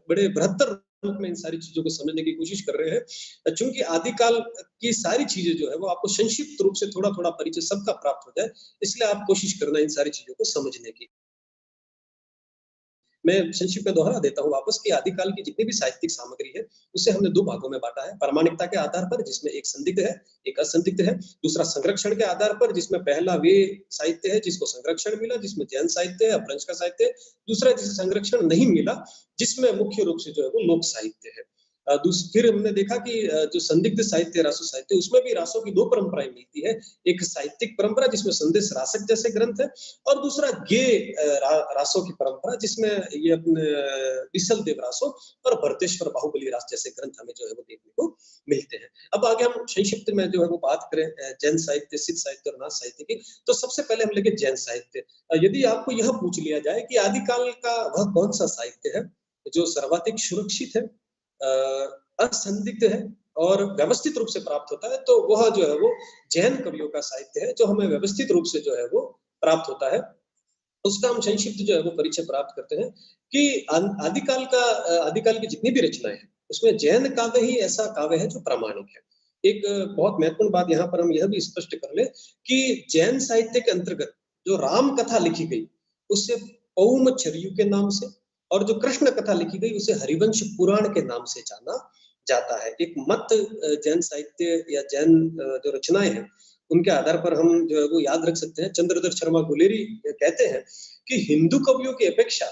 बड़े बृहत्तर रूप में इन सारी चीजों को समझने की कोशिश कर रहे हैं। चूंकि आदिकाल की सारी चीजें जो है वो आपको संक्षिप्त रूप से थोड़ा थोड़ा परिचय सबका प्राप्त हो जाए, इसलिए आप कोशिश करना इन सारी चीजों को समझने की। मैं संक्षिप्त में दोहरा देता हूँ वापस कि आदिकाल की जितनी भी साहित्यिक सामग्री है उसे हमने दो भागों में बांटा है। प्रामाणिकता के आधार पर जिसमें एक संदिग्ध है, एक असंदिग्ध है। दूसरा संरक्षण के आधार पर जिसमें पहला वे साहित्य है जिसको संरक्षण मिला, जिसमें जैन साहित्य है, अपभ्रंश का साहित्य है। दूसरा जिसे संरक्षण नहीं मिला, जिसमें मुख्य रूप से जो है वो लोक साहित्य है। फिर हमने देखा कि जो संदिग्ध साहित्य, रासो साहित्य, उसमें भी रासो की दो परंपराएं मिलती है। एक साहित्यिक परंपरा जिसमें संदेश रासक जैसे ग्रंथ है और दूसरा गेय रासो की परंपरा जिसमें ये अपने बिसल देव रासो और भरतेश्वर बाहुबली रास जैसे ग्रंथ हमें जो है वो देखने को मिलते हैं। अब आगे हम संक्षिप्त में जो है वो बात करें जैन साहित्य, सिद्ध साहित्य और नाथ साहित्य की, तो सबसे पहले हम लेंगे जैन साहित्य। यदि आपको यह पूछ लिया जाए कि आदिकाल का वह कौन सा साहित्य है जो सर्वाधिक सुरक्षित है, असंदिग्ध है और व्यवस्थित रूप से प्राप्त होता है, तो वह जो है वो जैन कवियों का साहित्य है, जो हमें व्यवस्थित रूप से जो है वो प्राप्त होता है। उसका हम संक्षिप्त जो है वो परिचय प्राप्त करते हैं कि आदिकाल की जितनी भी रचनाएं हैं, उसमें जैन काव्य ही ऐसा काव्य है जो प्रामाणिक है। एक बहुत महत्वपूर्ण बात यहाँ पर हम यह भी स्पष्ट कर ले कि जैन साहित्य के अंतर्गत जो राम कथा लिखी गई, उससे पौम चरयू के नाम से, और जो कृष्ण कथा लिखी गई उसे हरिवंश पुराण के नाम से जाना जाता है। एक मत जैन साहित्य या जैन जो रचनाएं हैं, उनके आधार पर हम जो है वो याद रख सकते हैं। चंद्रधर शर्मा गुलेरी कहते हैं कि हिंदू कवियों की अपेक्षा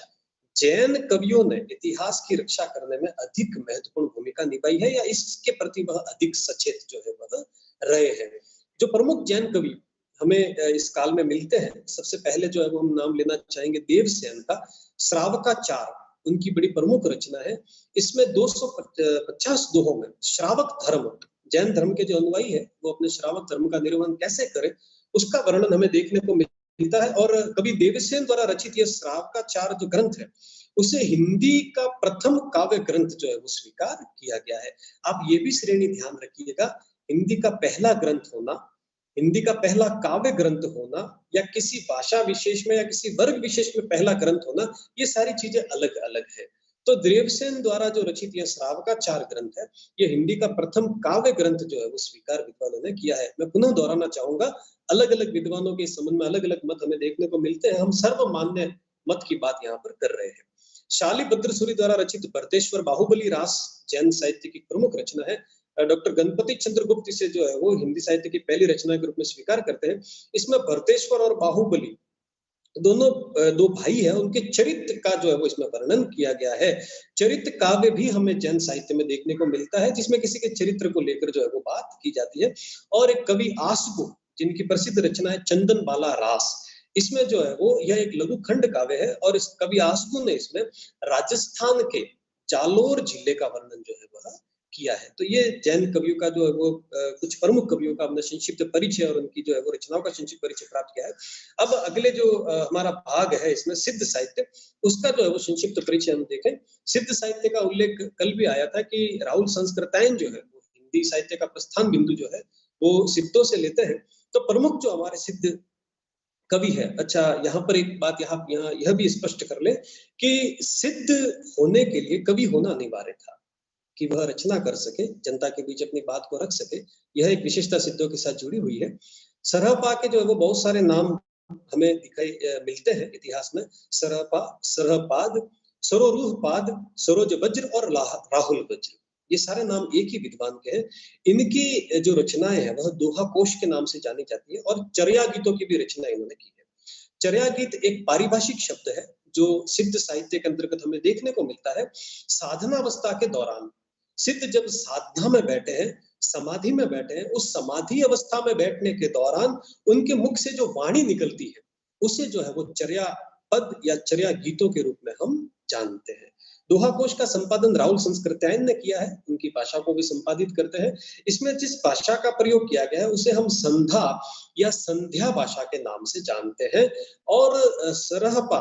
जैन कवियों ने इतिहास की रक्षा करने में अधिक महत्वपूर्ण भूमिका निभाई है, या इसके प्रति वह अधिक सचेत जो है वह रहे हैं। जो प्रमुख जैन कवि हमें इस काल में मिलते हैं, सबसे पहले जो है वो हम नाम लेना चाहेंगे देवसेन का। श्रावकाचार उनकी बड़ी प्रमुख रचना है। इसमें 250 दोहों में श्रावक धर्म, जैन धर्म के जो अनुयायी है वो अपने श्रावक धर्म का निर्वहन कैसे करें, उसका वर्णन हमें देखने को मिलता है। और कवि देवसेन द्वारा रचित यह श्रावकाचार जो ग्रंथ है, उसे हिंदी का प्रथम काव्य ग्रंथ जो है वो स्वीकार किया गया है। आप ये भी श्रेणी ध्यान रखिएगा, हिंदी का पहला ग्रंथ होना, हिंदी का पहला काव्य ग्रंथ होना, या किसी भाषा विशेष में या किसी वर्ग विशेष में पहला ग्रंथ होना, ये सारी चीजें अलग अलग है। तो देवसेन द्वारा जो रचित यह श्रावकाचार ग्रंथ है, ये हिंदी का प्रथम काव्य ग्रंथ जो है वो स्वीकार विद्वानों ने किया है। मैं पुनः दोहराना चाहूंगा, अलग अलग विद्वानों के संबंध में अलग अलग मत हमें देखने को मिलते हैं, हम सर्वमान्य मत की बात यहाँ पर कर रहे हैं। शालिभद्र सूरि द्वारा रचित भरतेश्वर बाहुबली रास जैन साहित्य की प्रमुख रचना है। डॉक्टर गणपति चंद्रगुप्त इसे जो है वो हिंदी साहित्य की पहली रचना के रूप में स्वीकार करते हैं। इसमें भरतेश्वर और बाहुबली दोनों दो भाई है, उनके चरित्र का जो है वो इसमें वर्णन किया गया है। चरित्र काव्य भी हमें जैन साहित्य में देखने को मिलता है, जिसमें किसी के चरित्र को लेकर जो है वो बात की जाती है। और एक कवि आसगु, जिनकी प्रसिद्ध रचना है चंदन बाला रास, इसमें जो है वो यह एक लघु खंड काव्य है, और इस कवि आसगु ने इसमें राजस्थान के जालोर जिले का वर्णन जो है वह किया है। तो ये जैन कवियों का जो है वो कुछ प्रमुख कवियों का हमने संक्षिप्त परिचय और उनकी जो है वो रचनाओं का संक्षिप्त परिचय प्राप्त किया है। अब अगले जो हमारा भाग है इसमें सिद्ध साहित्य, उसका जो है वो संक्षिप्त परिचय हम देखें। सिद्ध साहित्य का उल्लेख कल भी आया था कि राहुल संस्कृतायन जो है वो हिंदी साहित्य का प्रस्थान बिंदु जो है वो सिद्धों से लेते हैं। तो प्रमुख जो हमारे सिद्ध कवि है, अच्छा यहाँ पर एक बात यहाँ यह भी स्पष्ट कर ले कि सिद्ध होने के लिए कवि होना अनिवार्य था, कि वह रचना कर सके, जनता के बीच अपनी बात को रख सके। यह एक विशेषता सिद्धों के साथ जुड़ी हुई है। सरहपा के जो है वो बहुत सारे नाम हमें दिखाई मिलते हैं इतिहास में। सरहपा, सरहपाद, सरोरूहपाद, सरोज वज्र और राहुल वज्र, ये सारे नाम एक ही विद्वान के हैं। इनकी जो रचनाएं हैं वह दोहा कोश के नाम से जानी जाती है, और चर्या गीतों की भी रचना इन्होंने की है। चर्या गीत एक पारिभाषिक शब्द है जो सिद्ध साहित्य के अंतर्गत हमें देखने को मिलता है। साधनावस्था के दौरान सिद्ध जब साधना में बैठे हैं, समाधि में बैठे हैं, उस समाधि अवस्था में बैठने के दौरान उनके मुख से जो वाणी निकलती है, उसे जो है वो चर्या पद या चर्या गीतों के रूप में हम जानते हैं। दोहा कोश का संपादन राहुल संस्कृतायन ने किया है, उनकी भाषा को भी संपादित करते हैं। इसमें जिस भाषा का प्रयोग किया गया है उसे हम संधा या संध्या भाषा के नाम से जानते हैं। और सरहपा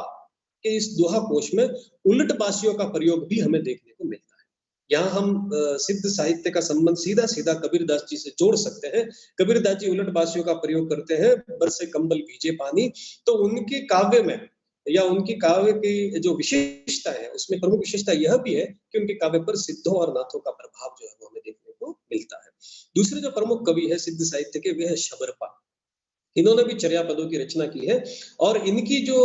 के इस दोहा कोश में उलट बासियों का प्रयोग भी हमें देखने को मिलता है। यहाँ हम सिद्ध साहित्य का संबंध सीधा सीधा कबीरदास जी से जोड़ सकते हैं। कबीरदास जी उलट बासियों का प्रयोग करते हैं, बरसे कंबल भीजे पानी। तो उनके काव्य में या उनकी काव्य की जो विशेषता है, उसमें प्रमुख विशेषता यह भी है कि उनके काव्य पर सिद्धों और नाथों का प्रभाव जो है वो हमें देखने को मिलता है। दूसरे जो प्रमुख कवि है सिद्ध साहित्य के, वे है शबरपा। इन्होंने भी चर्या पदों की रचना की है, और इनकी जो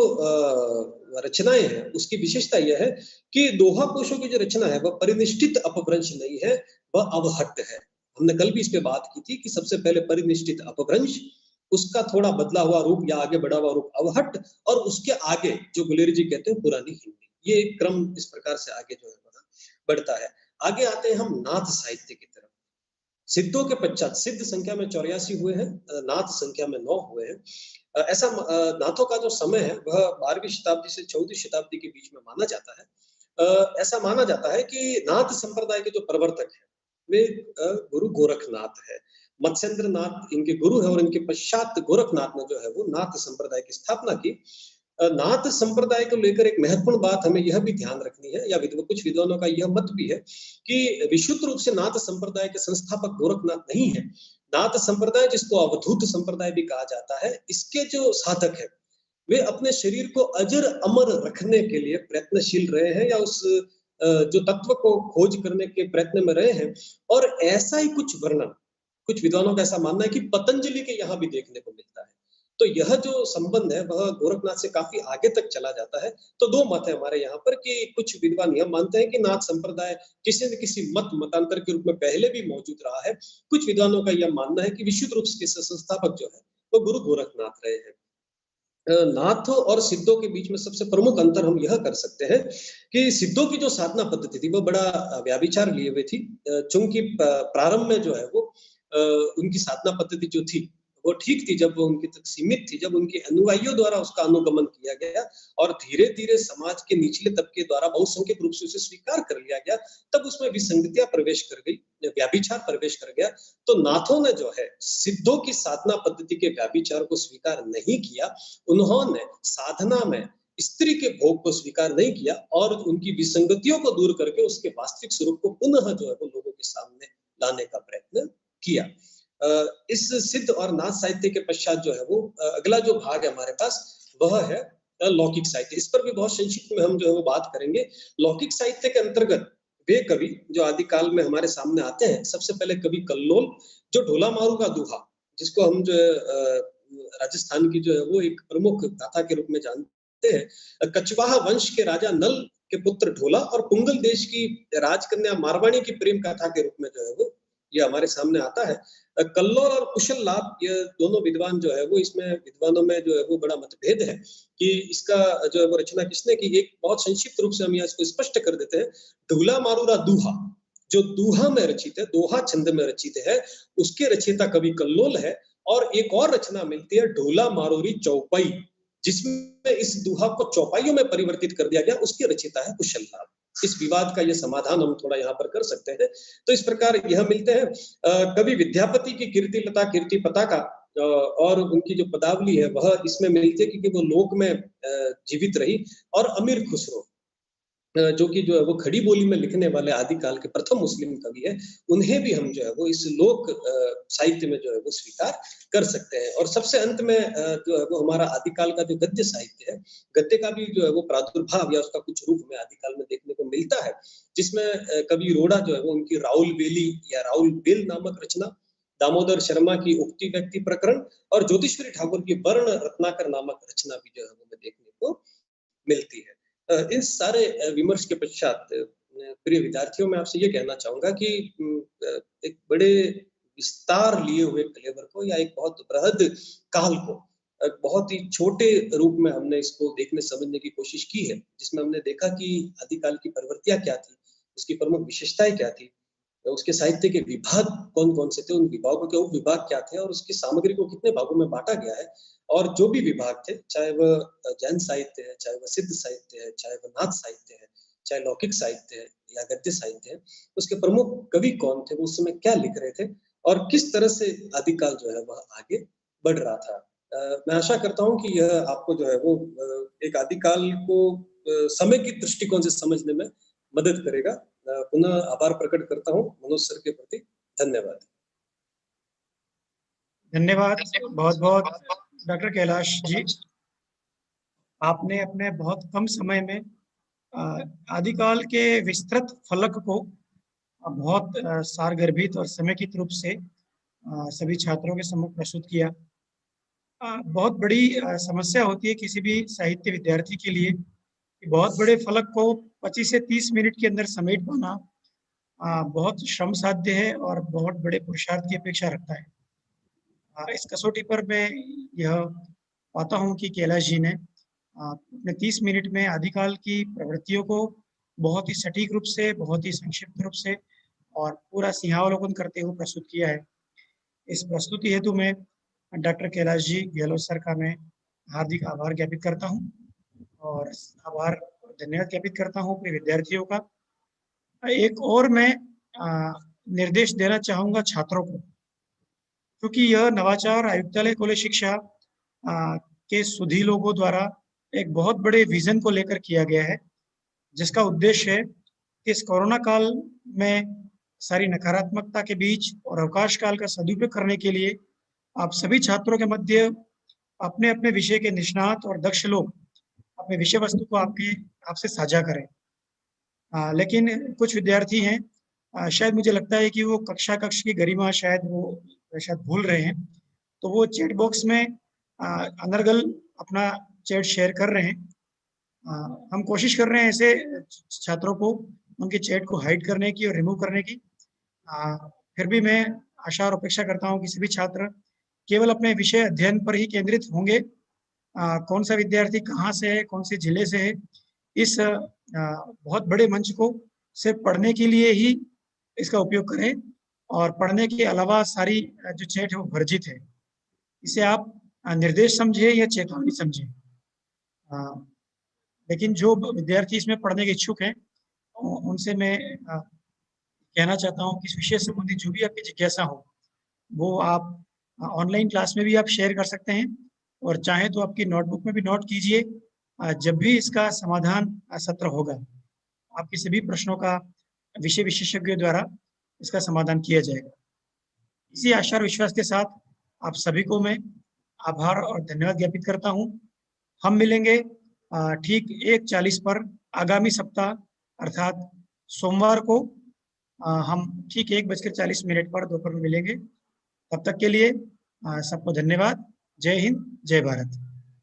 रचनाएं हैं उसकी विशेषता यह है कि दोहा कोशों की जो रचना है वह परिनिष्ठित अपभ्रंश नहीं है, वह अवहट्ट है। हमने कल भी इस पे बात की थी कि सबसे पहले परिनिष्ठित अपभ्रंश, उसका थोड़ा बदला हुआ रूप या आगे बढ़ा हुआ रूप अवहट्ट, और उसके आगे जो गुलेरी जी कहते हैं पुरानी हिंदी। ये एक क्रम इस प्रकार से आगे जो है बढ़ता है। आगे आते हैं हम नाथ साहित्य की तरफ। सिद्धों के पश्चात सिद्ध संख्या में 84 हुए हैं, नाथ संख्या में 9 हुए हैं। ऐसा नाथों का जो समय है वह 12वीं शताब्दी से 14वीं शताब्दी के बीच में माना जाता है। ऐसा माना जाता है कि नाथ संप्रदाय के जो प्रवर्तक हैं वे गुरु गोरखनाथ है। मत्स्येंद्र नाथ इनके गुरु है, और इनके पश्चात गोरखनाथ ने जो है वो नाथ संप्रदाय की स्थापना की। नाथ संप्रदाय को लेकर एक महत्वपूर्ण बात हमें यह भी ध्यान रखनी है, या कुछ विद्वानों का यह मत भी है कि विशुद्ध रूप से नाथ संप्रदाय के संस्थापक गोरखनाथ नहीं है। नाथ संप्रदाय, जिसको अवधूत संप्रदाय भी कहा जाता है, इसके जो साधक है वे अपने शरीर को अजर अमर रखने के लिए प्रयत्नशील रहे हैं, या उस जो तत्व को खोज करने के प्रयत्न में रहे हैं। और ऐसा ही कुछ वर्णन कुछ विद्वानों का ऐसा मानना है कि पतंजलि के यहाँ भी देखने को मिलता है। तो यह जो संबंध है वह गोरखनाथ से काफी आगे तक चला जाता है। तो दो मत है हमारे यहाँ पर कि कुछ विद्वान यह मानते हैं कि नाथ संप्रदाय किसी न किसी मतांतर के रूप में पहले भी मौजूद रहा है। कुछ विद्वानों का यह मानना है कि विशुद्ध रूप से संस्थापक जो है वो गुरु गोरखनाथ रहे हैं। नाथ और सिद्धों के बीच में सबसे प्रमुख अंतर हम यह कर सकते हैं कि सिद्धों की जो साधना पद्धति थी वो बड़ा व्याभिचार लिए हुए थी। चूंकि प्रारंभ में जो है वो उनकी साधना पद्धति जो थी वो ठीक थी, जब वो उनकी तक सीमित थी, जब उनके अनुयायियों द्वारा उसका अनुगमन किया गया और धीरे धीरे समाज के निचले तबके द्वारा बहुसंख्यक रूप से उसे स्वीकार कर लिया गया, तब उसमें विसंगतियां प्रवेश कर गई, व्याभिचार प्रवेश कर गया। तो नाथों ने जो है सिद्धों की साधना पद्धति के व्याभिचार को स्वीकार नहीं किया। उन्होंने साधना में स्त्री के भोग को स्वीकार नहीं किया और उनकी विसंगतियों को दूर करके उसके वास्तविक स्वरूप को पुनः जो है वो लोगों के सामने लाने का प्रयत्न किया। इस सिद्ध और नाथ साहित्य के पश्चात जो है वो अगला जो भाग है हमारे पास वह है लौकिक साहित्य। इस पर भी बहुत संक्षिप्त में हम जो है वो बात करेंगे। लौकिक साहित्य के अंतर्गत वे कवि जो आदिकाल में हमारे सामने आते हैं, सबसे पहले कवि कल्लोल, जो ढोला मारू का दूहा, जिसको हम जो है राजस्थान की जो है वो एक प्रमुख गाथा के रूप में जानते हैं। कछवाहा वंश के राजा नल के पुत्र ढोला और पुंगल देश की राजकन्या मारवाणी की प्रेम कथा के रूप में जो है वो ये हमारे सामने आता है। कल्लोल और कुशल लाभ, ये दोनों विद्वान जो है वो इसमें विद्वानों में जो है वो बड़ा मतभेद है कि इसका जो है वो रचना किसने की। एक बहुत संक्षिप्त रूप से हम यहाँ इसको स्पष्ट कर देते हैं। ढोला मारूरा दूहा, जो दूहा में रचित है, दोहा छंद में रचित है, उसके रचयिता कवि कल्लोल है। और एक और रचना मिलती है ढोला मारूरी चौपाई, जिसमें इस दूहा को चौपाइयों में परिवर्तित कर दिया गया, उसके रचयिता है कुशल लाभ। इस विवाद का ये समाधान हम थोड़ा यहाँ पर कर सकते हैं। तो इस प्रकार यह मिलते हैं। कवि विद्यापति की कीर्ति लता कीर्ति पताका और उनकी जो पदावली है वह इसमें मिलती है, क्योंकि वो लोक में जीवित रही। और अमीर खुसरो, जो कि जो है वो खड़ी बोली में लिखने वाले आदिकाल के प्रथम मुस्लिम कवि है, उन्हें भी हम जो है वो इस लोक साहित्य में जो है वो स्वीकार कर सकते हैं। और सबसे अंत में जो है वो हमारा आदिकाल का जो गद्य साहित्य है, गद्य का भी जो है वो प्रादुर्भाव या उसका कुछ रूप में आदिकाल में देखने को मिलता है, जिसमें कवि रोड़ा जो है वो उनकी राउल बेली या राउल बेल नामक रचना, दामोदर शर्मा की उक्ति व्यक्ति प्रकरण और ज्योतिश्वरी ठाकुर की वर्ण रत्नाकर नामक रचना भी जो है वो देखने को मिलती है। इन सारे विमर्श के पश्चात प्रिय विद्यार्थियों, मैं आपसे ये कहना चाहूंगा कि एक बड़े विस्तार लिए हुए कलेवर को या एक बहुत बृहद काल को बहुत ही छोटे रूप में हमने इसको देखने समझने की कोशिश की है, जिसमें हमने देखा कि आदिकाल की प्रवृत्तियां क्या थी, उसकी प्रमुख विशेषताएं क्या थी, उसके साहित्य के विभाग कौन कौन से थे, उन विभागों के उपविभाग क्या थे और उसकी सामग्री को कितने भागों में बांटा गया है। और जो भी विभाग थे, चाहे वह जैन साहित्य है, चाहे वह सिद्ध साहित्य है, चाहे वह नाथ साहित्य है, चाहे लौकिक साहित्य है या गद्य साहित्य है, उसके प्रमुख कवि कौन थे, वो उस समय क्या लिख रहे थे और किस तरह से आदिकाल जो है वह आगे बढ़ रहा था। मैं आशा करता हूँ कि यह आपको जो है वो एक आदिकाल को समय की दृष्टिकोण से समझने में मदद करेगा। पुनः आभार प्रकट करता हूँ मनोज सर के प्रति। धन्यवाद। धन्यवाद बहुत बहुत डॉक्टर कैलाश जी। आपने अपने बहुत कम समय में आदिकाल के विस्तृत फलक को बहुत सारगर्भित और समेकित रूप से सभी छात्रों के सम्मुख प्रस्तुत किया। बहुत बड़ी समस्या होती है किसी भी साहित्य विद्यार्थी के लिए कि बहुत बड़े फलक को 25 से 30 मिनट के अंदर समेट पाना बहुत श्रम साध्य है और बहुत बड़े पुरुषार्थ की अपेक्षा रखता है। इस कसौटी पर मैं यह पाता हूँ कि कैलाश जी ने अपने 30 मिनट में आदिकाल की प्रवृत्तियों को बहुत ही सटीक रूप से, बहुत ही संक्षिप्त रूप से और पूरा सिंहावलोकन करते हुए प्रस्तुत किया है। इस प्रस्तुति हेतु मैं डॉक्टर कैलाश जी गहलोत सर का मैं हार्दिक आभार ज्ञापित करता हूँ और आभार धन्यवाद ज्ञापित करता हूँ अपने विद्यार्थियों का। एक और मैं निर्देश देना चाहूँगा छात्रों को, क्योंकि यह नवाचार आयुक्तालय कॉलेज शिक्षा के सुधी लोगों द्वारा एक बहुत बड़े विजन को लेकर किया गया है, जिसका उद्देश्य है कि इस कोरोना काल में सारी नकारात्मकता के बीच और अवकाश काल का सदुपयोग करने के लिए आप सभी छात्रों के मध्य अपने अपने विषय के निष्णात और दक्ष लोग अपने विषय वस्तु को आपसे साझा करें। लेकिन कुछ विद्यार्थी हैं, शायद मुझे लगता है कि वो कक्ष की गरिमा शायद भूल रहे हैं, तो वो चैट बॉक्स में अनर्गल अपना चैट शेयर कर रहे हैं। हम कोशिश कर रहे हैं ऐसे छात्रों को उनके चैट को हाइड करने की और रिमूव करने की। फिर भी मैं आशा और अपेक्षा करता हूँ कि सभी छात्र केवल अपने विषय अध्ययन पर ही केंद्रित होंगे। कौन सा विद्यार्थी कहाँ से है, कौन से जिले से है, इस बहुत बड़े मंच को सिर्फ पढ़ने के लिए ही इसका उपयोग करें और पढ़ने के अलावा सारी जो चैट है वो वर्जित है। इसे आप निर्देश समझे या चेतावनी समझे। लेकिन जो विद्यार्थी इसमें पढ़ने के इच्छुक हैं, उनसे मैं कहना चाहता हूँ कि इस विषय संबंधी जो भी आपकी जिज्ञासा हो, वो आप ऑनलाइन क्लास में भी आप शेयर कर सकते हैं और चाहे तो आपकी नोटबुक में भी नोट कीजिए। जब भी इसका समाधान सत्र होगा, आपके सभी प्रश्नों का विषय विशेषज्ञों द्वारा इसका समाधान किया जाएगा। इसी आशा और विश्वास के साथ आप सभी को मैं आभार और धन्यवाद ज्ञापित करता हूँ। हम मिलेंगे ठीक 1:40 पर आगामी सप्ताह अर्थात सोमवार को। हम ठीक 1:40 पर दोपहर में मिलेंगे। तब तक के लिए सबको धन्यवाद। जय हिंद, जय भारत।